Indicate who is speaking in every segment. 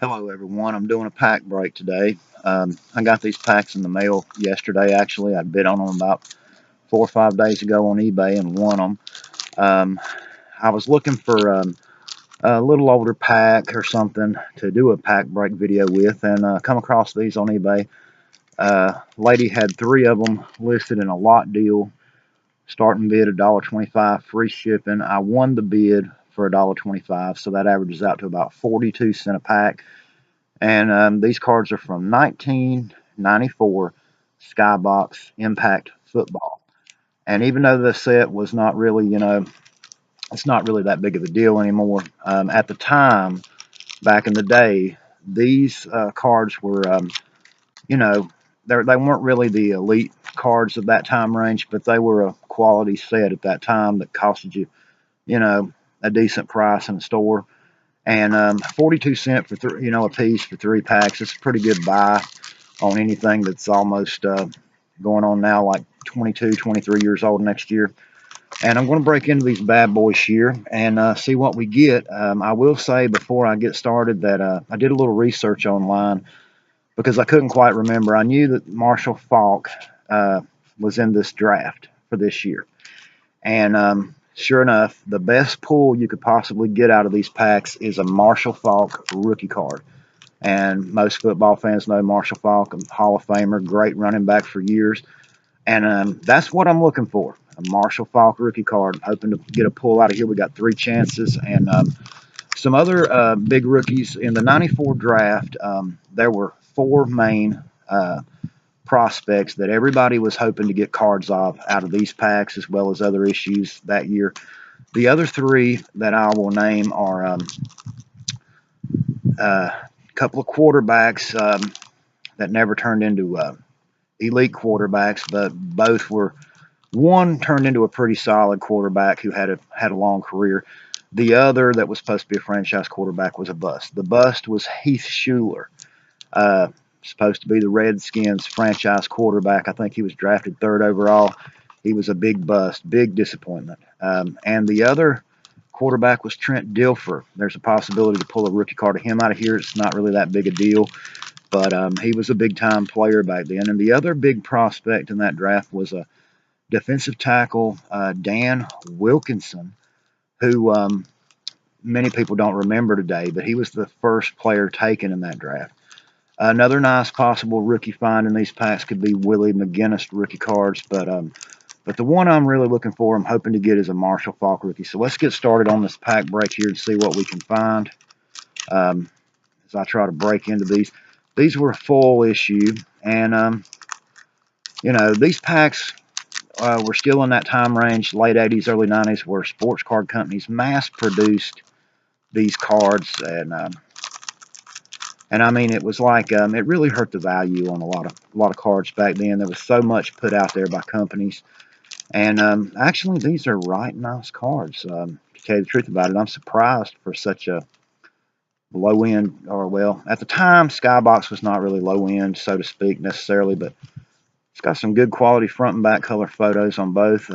Speaker 1: Hello everyone, I'm doing a pack break today. I got these packs in the mail yesterday. Actually, I bid on them about 4 or 5 days ago on eBay and won them. I was looking for a little older pack or something to do a pack break video with, and come across these on eBay. Lady had 3 of them listed in a lot deal. Starting bid $1.25, free shipping. I won the bid for $1.25, so that averages out to about 42 cents a pack. And these cards are from 1994 Skybox Impact Football. And even though the set was not really, it's not really that big of a deal anymore. At the time, back in the day, these cards were, you know, they weren't really the elite cards of that time range, but they were a quality set at that time that costed you, a decent price in the store. And 42 cents for a piece for 3 packs. It's a pretty good buy on anything that's almost going on now, like 22, 23 years old next year. And I'm going to break into these bad boys here and see what we get. I will say before I get started that I did a little research online because I couldn't quite remember. I knew that Marshall Faulk was in this draft for this year. And sure enough, the best pull you could possibly get out of these packs is a Marshall Faulk rookie card. And most football fans know Marshall Faulk, a Hall of Famer, great running back for years. And that's what I'm looking for, a Marshall Faulk rookie card. I'm hoping to get a pull out of here. We got 3 chances. And some other big rookies. In the 94 draft, there were 4 main prospects that everybody was hoping to get cards of out of these packs as well as other issues that year. The other 3 that I will name are a couple of quarterbacks that never turned into elite quarterbacks, but both were. One turned into a pretty solid quarterback who had a long career. The other that was supposed to be a franchise quarterback was a bust. The bust was Heath Shuler. Supposed to be the Redskins franchise quarterback. I think he was drafted 3rd overall. He was a big bust, big disappointment. And the other quarterback was Trent Dilfer. There's a possibility to pull a rookie card of him out of here. It's not really that big a deal, but he was a big-time player back then. And the other big prospect in that draft was a defensive tackle, Dan Wilkinson, who many people don't remember today, but he was the first player taken in that draft. Another nice possible rookie find in these packs could be Willie McGinnis rookie cards, but the one I'm really looking for, I'm hoping to get, is a Marshall Faulk rookie. So let's get started on this pack break here and see what we can find as I try to break into these. These were a full issue, and these packs were still in that time range, late 80s, early 90s, where sports card companies mass-produced these cards, and I mean, it was like it really hurt the value on a lot of cards back then. There was so much put out there by companies, and actually, these are right nice cards. To tell you the truth about it, I'm surprised for such a low end, or well, at the time, Skybox was not really low end, so to speak, necessarily, but it's got some good quality front and back color photos on both.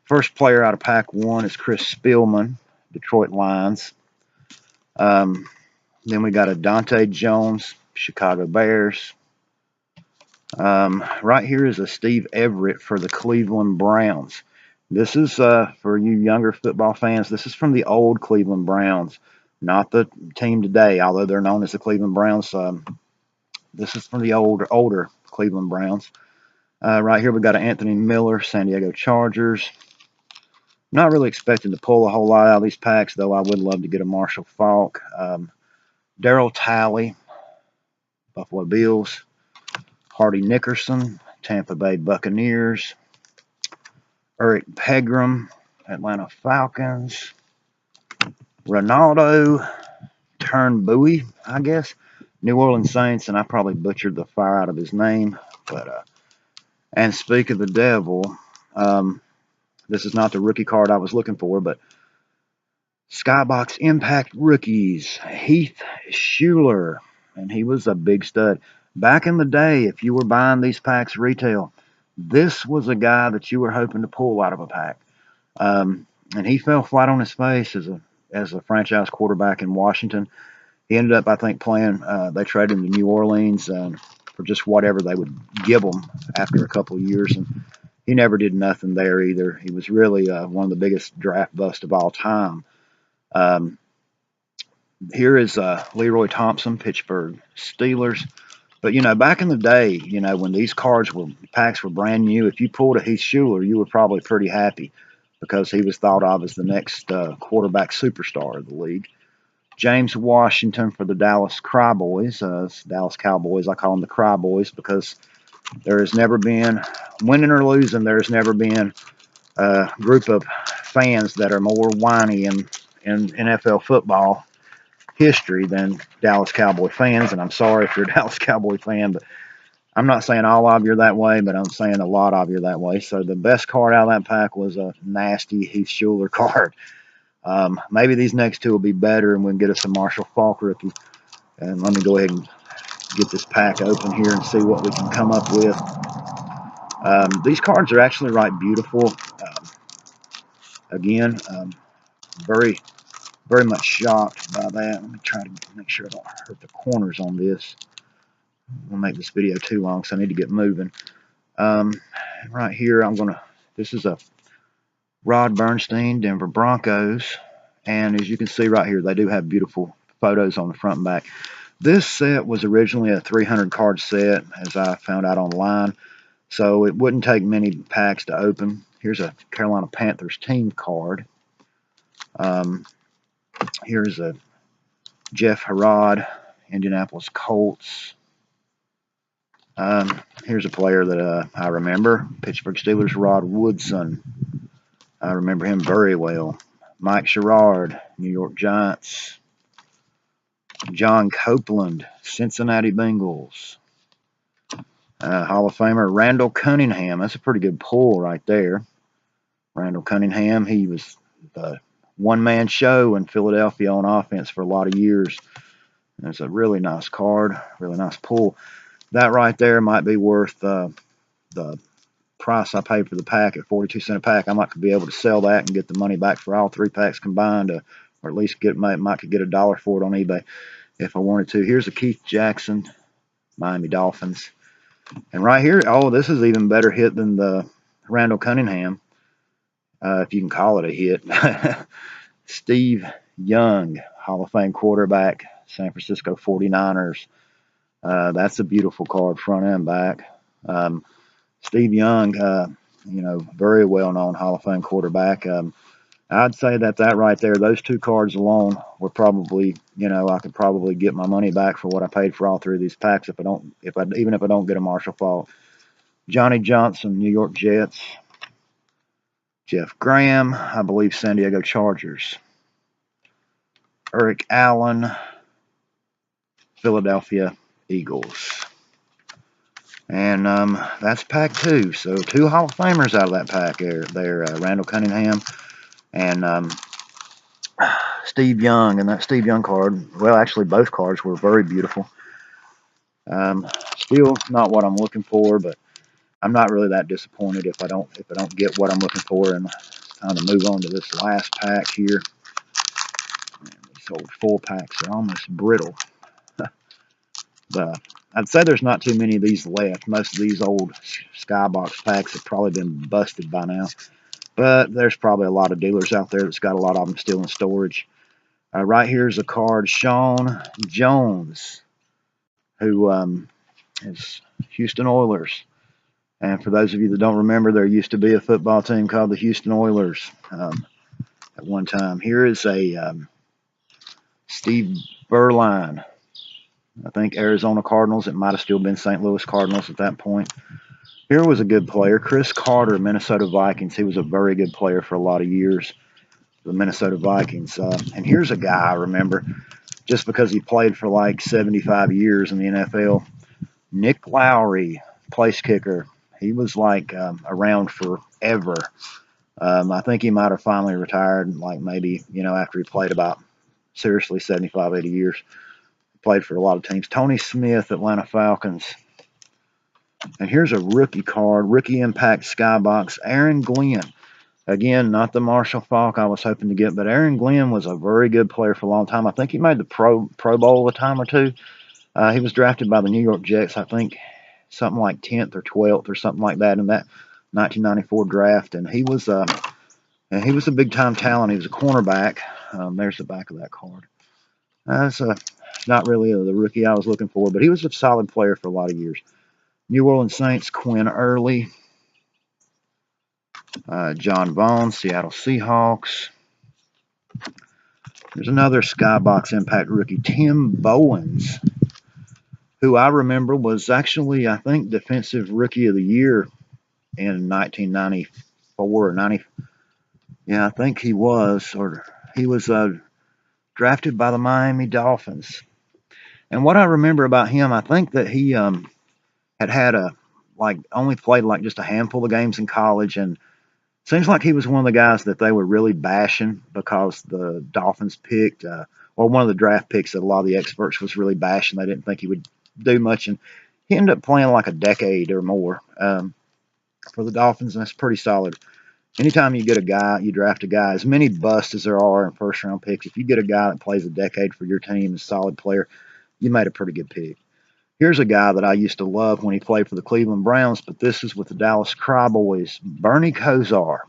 Speaker 1: First player out of pack 1 is Chris Spielman, Detroit Lions. Then we got a Dante Jones, Chicago Bears. Right here is a Steve Everett for the Cleveland Browns. This is, for you younger football fans, this is from the old Cleveland Browns, not the team today, although they're known as the Cleveland Browns. This is from the older Cleveland Browns. Right here we got an Anthony Miller, San Diego Chargers. Not really expecting to pull a whole lot out of these packs, though I would love to get a Marshall Faulk. Daryl Talley, Buffalo Bills. Hardy Nickerson, Tampa Bay Buccaneers. Eric Pegram, Atlanta Falcons. Ronaldo Turnbull, I guess, New Orleans Saints, and I probably butchered the fire out of his name. But and speak of the devil, this is not the rookie card I was looking for, but Skybox Impact Rookies, Heath Shuler, and he was a big stud. Back in the day, if you were buying these packs retail, this was a guy that you were hoping to pull out of a pack. And he fell flat on his face as a franchise quarterback in Washington. He ended up, I think, playing. They traded him to New Orleans for just whatever they would give him after a couple of years, and he never did nothing there either. He was really one of the biggest draft busts of all time. Um, Here is Leroy Thompson, Pittsburgh Steelers. But back in the day, when these packs were brand new, if you pulled a Heath Schuler, you were probably pretty happy because he was thought of as the next quarterback superstar of the league. James Washington for the Dallas Cowboys. Dallas Cowboys, I call them the Cowboys because there has never been, winning or losing, there's never been a group of fans that are more whiny in NFL football history than Dallas Cowboy fans. And I'm sorry if you're a Dallas Cowboy fan, but I'm not saying all of you are that way, but I'm saying a lot of you are that way. So the best card out of that pack was a nasty Heath Schuler card. Maybe these next two will be better, and we can get us a Marshall Faulk Rookie. And let me go ahead and get this pack open here and see what we can come up with. These cards are actually right beautiful. Again, very, very much shocked by that. Let me try to make sure I don't hurt the corners on this. I'll make this video too long, so I need to get moving. Right here, this is a Rod Bernstein, Denver Broncos. And as you can see right here, they do have beautiful photos on the front and back. This set was originally a 300 card set, as I found out online. So it wouldn't take many packs to open. Here's a Carolina Panthers team card. Here's a Jeff Herod, Indianapolis Colts. Here's a player that I remember, Pittsburgh Steelers, Rod Woodson. I remember him very well. Mike Sherrard, New York Giants. John Copeland, Cincinnati Bengals. Hall of Famer Randall Cummingham. That's a pretty good pull right there. Randall Cummingham, he was the one-man show in Philadelphia on offense for a lot of years. It's a really nice card, really nice pull. That right there might be worth the price I paid for the pack at 42 cents a pack. I might be able to sell that and get the money back for all three packs combined, or at least might get $1 for it on eBay if I wanted to. Here's a Keith Jackson, Miami Dolphins. And right here, oh, this is even better hit than the Randall Cunningham, if you can call it a hit. Steve Young, Hall of Fame quarterback, San Francisco 49ers. That's a beautiful card, front and back. Steve Young, very well-known Hall of Fame quarterback. I'd say that right there, those two cards alone were probably, I could probably get my money back for what I paid for all three of these packs even if I don't get a Marshall Faulk. Johnny Johnson, New York Jets. Jeff Graham, I believe San Diego Chargers. Eric Allen, Philadelphia Eagles. And that's pack two. So two Hall of Famers out of that pack there. Randall Cunningham and Steve Young. And that Steve Young card, well, actually both cards were very beautiful. Still not what I'm looking for, but I'm not really that disappointed if I don't get what I'm looking for. And it's time to move on to this last pack here. Man, these old full packs are almost brittle. But I'd say there's not too many of these left. Most of these old Skybox packs have probably been busted by now. But there's probably a lot of dealers out there that's got a lot of them still in storage. Right here's a card, Sean Jones, who is Houston Oilers. And for those of you that don't remember, there used to be a football team called the Houston Oilers at one time. Here is a Steve Berline. I think Arizona Cardinals. It might have still been St. Louis Cardinals at that point. Here was a good player. Chris Carter, Minnesota Vikings. He was a very good player for a lot of years, the Minnesota Vikings. And here's a guy I remember just because he played for like 75 years in the NFL. Nick Lowry, place kicker. He was like around forever. I think he might have finally retired, like maybe, after he played about seriously 75, 80 years. Played for a lot of teams. Tony Smith, Atlanta Falcons. And here's a rookie card, Rookie Impact Skybox, Aaron Glenn. Again, not the Marshall Faulk I was hoping to get, but Aaron Glenn was a very good player for a long time. I think he made the Pro Bowl a time or two. He was drafted by the New York Jets, I think, something like 10th or 12th or something like that in that 1994 draft, and he was a big time talent. He was a cornerback. There's the back of that card. That's not really the rookie I was looking for, but he was a solid player for a lot of years. New Orleans Saints, Quinn Early, John Vaughn, Seattle Seahawks. There's another Skybox Impact rookie, Tim Bowens, who I remember was actually, I think, Defensive Rookie of the Year in 1994 or 90. Yeah, I think he was, or he was drafted by the Miami Dolphins. And what I remember about him, I think that he had only played like just a handful of games in college, and seems like he was one of the guys that they were really bashing because the Dolphins picked, or one of the draft picks that a lot of the experts was really bashing. They didn't think he would do much, and he ended up playing like a decade or more for the Dolphins, and that's pretty solid. Anytime you get a guy, you draft a guy, as many busts as there are in first round picks, if you get a guy that plays a decade for your team, a solid player, you made a pretty good pick. Here's a guy that I used to love when he played for the Cleveland Browns, but this is with the Dallas Cowboys, Bernie Kosar.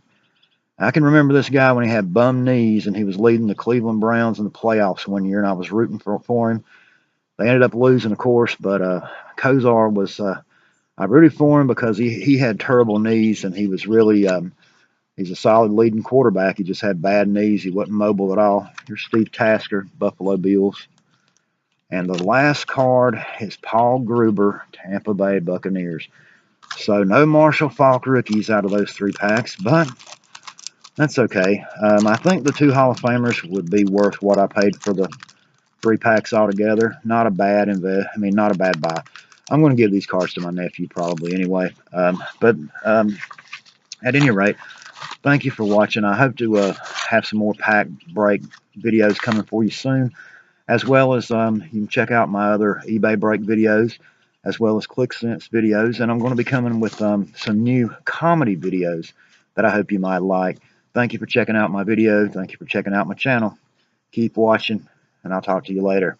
Speaker 1: I can remember this guy when he had bum knees and he was leading the Cleveland Browns in the playoffs one year, and I was rooting for him. They ended up losing, of course, but Kosar was, I rooted for him because he had terrible knees, and he was really, he's a solid leading quarterback. He just had bad knees. He wasn't mobile at all. Here's Steve Tasker, Buffalo Bills. And the last card is Paul Gruber, Tampa Bay Buccaneers. So no Marshall Faulk rookies out of those three packs, but that's okay. I think the two Hall of Famers would be worth what I paid for the three packs altogether. Not a bad not a bad buy. I'm going to give these cards to my nephew probably anyway. But at any rate, thank you for watching. I hope to have some more pack break videos coming for you soon, as well as you can check out my other eBay break videos, as well as ClickSense videos, and I'm going to be coming with some new comedy videos that I hope you might like. Thank you for checking out my video. Thank you for checking out my channel. Keep watching, and I'll talk to you later.